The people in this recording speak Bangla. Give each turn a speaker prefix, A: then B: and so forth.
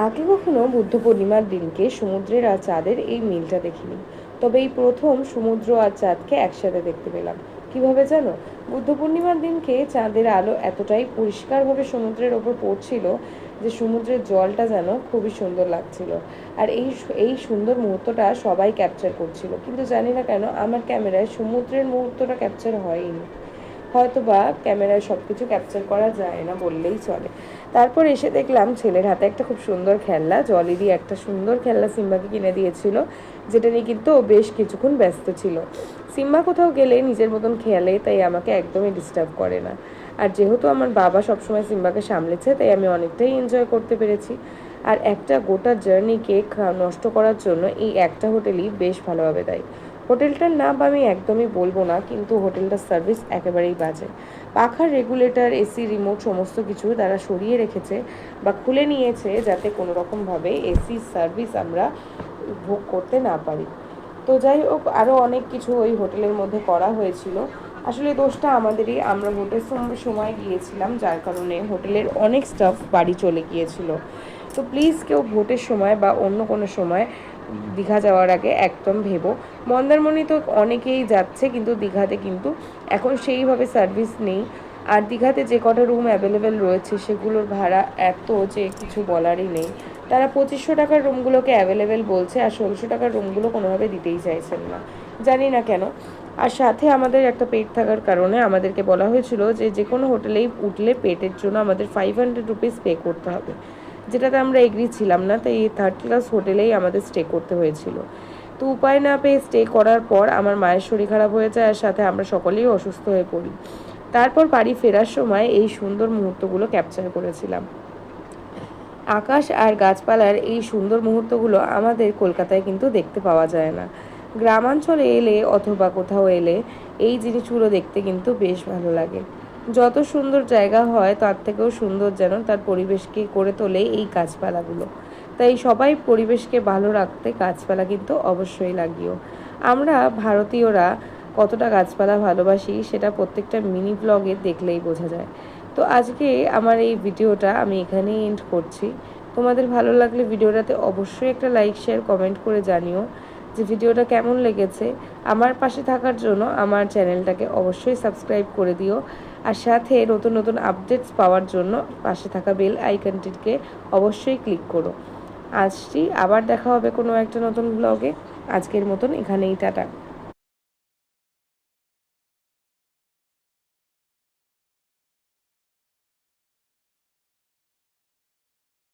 A: আগে কখনো বুদ্ধ পূর্ণিমার দিনকে সমুদ্রের আর চাঁদের এই মিলটা দেখিনি। তবে এই প্রথম সমুদ্র আর চাঁদকে একসাথে দেখতে পেলাম। কিভাবে জানো? বুদ্ধ পূর্ণিমার দিনকে চাঁদের আলো এতটাই পরিষ্কারভাবে সমুদ্রের ওপর পড়ছিল যে সমুদ্রের জলটা যেন খুবই সুন্দর লাগছিল। আর এই সুন্দর মুহূর্তটা সবাই ক্যাপচার করছিল, কিন্তু জানি না কেন আমার ক্যামেরায় সমুদ্রের মুহূর্তটা ক্যাপচার হয়নি। হয়তো বা ক্যামেরায় সব কিছু ক্যাপচার করা যায় না বললেই চলে। তারপর এসে দেখলাম ছেলের হাতে একটা খুব সুন্দর খেলনা, জলেরই একটা সুন্দর খেলনা সিম্বাকে কিনে দিয়েছিল, যেটা নিয়ে কিন্তু ও বেশ কিছুক্ষণ ব্যস্ত ছিল। সিম্বা কোথাও গেলে নিজের মতন খেলে, তাই আমাকে একদমই ডিস্টার্ব করে না। আর যেহেতু আমার বাবা সবসময় সিম্বাকে সামলেছে, তাই আমি অনেকটাই এনজয় করতে পেরেছি। আর একটা গোটা জার্নিকে নষ্ট করার জন্য এই একটা হোটেলই বেশ ভালোভাবে দেয়। হোটেলটার নাম আমি একদমই বলবো না, কিন্তু হোটেলটার সার্ভিস একেবারেই বাজে। পাখার রেগুলেটর, এসি রিমোট সমস্ত কিছু তারা সরিয়ে রেখেছে বা খুলে নিয়েছে, যাতে কোনো রকমভাবে এসি সার্ভিস আমরা ভোগ করতে না পারি। তো যাই হোক, আরও অনেক কিছু ওই হোটেলের মধ্যে করা হয়েছিল। আসলে দোষটা আমাদেরই, আমরা ভোটের সময় গিয়েছিলাম, যার কারণে হোটেলের অনেক স্টাফ বাড়ি চলে গিয়েছিল। তো প্লিজ কেউ ভোটের সময় বা অন্য কোনো সময় দীঘা যাওয়ার আগে একদম ভেবো। মন্দারমণি তো অনেকেই যাচ্ছে, কিন্তু দীঘাতে কিন্তু এখন সেইভাবে সার্ভিস নেই। আর দীঘাতে যে কটা রুম অ্যাভেলেবেল রয়েছে সেগুলোর ভাড়া এত যে কিছু বলারই নেই। তারা 2500 টাকার রুমগুলোকে অ্যাভেলেবেল বলছে, আর 1600 টাকার রুমগুলো কোনোভাবে দিতেই চাইছেন না, জানি না কেন। আর সাথে আমাদের একটা পেট থাকার কারণে আমাদেরকে বলা হয়েছিল যে যে কোনো হোটেলেই উঠলে পেটের জন্য আমাদের 500 রুপিস পে করতে হবে, যেটাতে আমরা এগ্রি ছিলাম না। তাই এই থার্ড ক্লাস হোটেলেই আমাদের স্টে করতে হয়েছিল। তো উপায় না পেয়ে স্টে করার পর আমার মায়ের শরীর খারাপ হয়ে যায়, আর সাথে আমরা সকলেই অসুস্থ হয়ে পড়ি। তারপর বাড়ি ফেরার সময় এই সুন্দর মুহূর্তগুলো ক্যাপচার করেছিলাম। আকাশ আর গাছপালার এই সুন্দর মুহূর্তগুলো আমাদের কলকাতায় কিন্তু দেখতে পাওয়া যায় না। গ্রামাঞ্চলে এলে অথবা কোথাও এলে এই জিনিসগুলো দেখতে কিন্তু বেশ ভালো লাগে। যত সুন্দর জায়গা হয় তার থেকেও সুন্দর যেন তার পরিবেশকে করে তোলে এই গাছপালাগুলো। তাই সবাই পরিবেশকে ভালো রাখতে গাছপালা কিন্তু অবশ্যই লাগিও। আমরা ভারতীয়রা কতটা গাছপালা ভালোবাসি সেটা প্রত্যেকটা মিনি ব্লগে দেখলেই বোঝা যায়। তো আজকে আমার এই ভিডিওটা আমি এখানেই এন্ড করছি। তোমাদের ভালো লাগলে ভিডিওটাতে অবশ্যই একটা লাইক, শেয়ার, কমেন্ট করে জানিও যে ভিডিওটা কেমন লেগেছে। আমার পাশে থাকার জন্য আমার চ্যানেলটাকে অবশ্যই সাবস্ক্রাইব করে দিও। আর সাথে নতুন নতুন আপডেটস পাওয়ার জন্য পাশে থাকা বেল আইকনটিকে অবশ্যই ক্লিক করো। আসছি, আবার দেখা হবে কোনো একটা নতুন ব্লগে। আজকের মতন এখানেই টাটা।